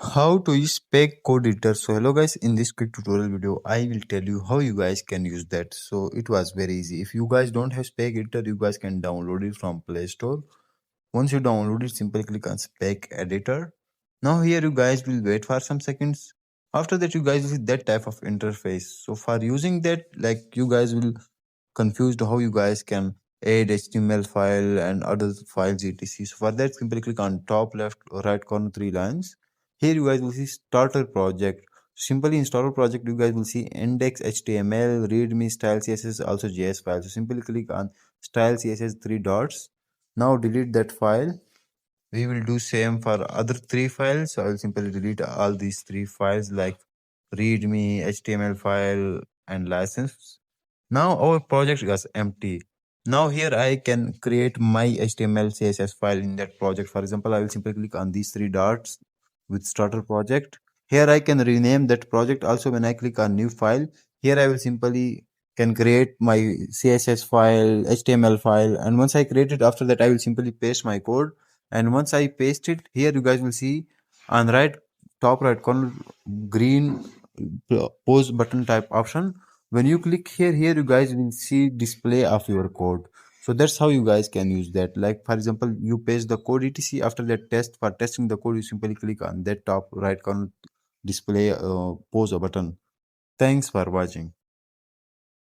How to use SPCK Code Editor. So hello guys, in this quick tutorial video I will tell you how you guys can use that. So it was very easy. If you guys don't have SPCK Editor, you guys can download it from Play Store. Once you download it, simply click on SPCK Editor. Now here you guys will wait for some seconds. After that you guys will see that type of interface. So for using that, like, you guys will confused how you guys can add HTML file and other files etc. So for that, simply click on top left or right corner three lines. Here you guys will see starter project. Simply in starter project you guys will see index HTML, readme, style CSS, also JS file. So simply click on style CSS three dots. Now delete that file. We will do same for other three files. So I will simply delete all these three files like readme, HTML file, and license. Now our project is empty. Now here I can create my HTML CSS file in that project. For example, I will simply click on these three dots with starter project. Here I can rename that project. Also, when I click on new file, here I will simply can create my CSS file, HTML file, and once I create it, after that I will simply paste my code. And once I paste it, here you guys will see on right top right corner green pause button type option. When you click here you guys will see display of your code. So that's how you guys can use that. Like for example, you paste the code etc. After that, for testing the code, you simply click on that top right corner display pause button. Thanks for watching.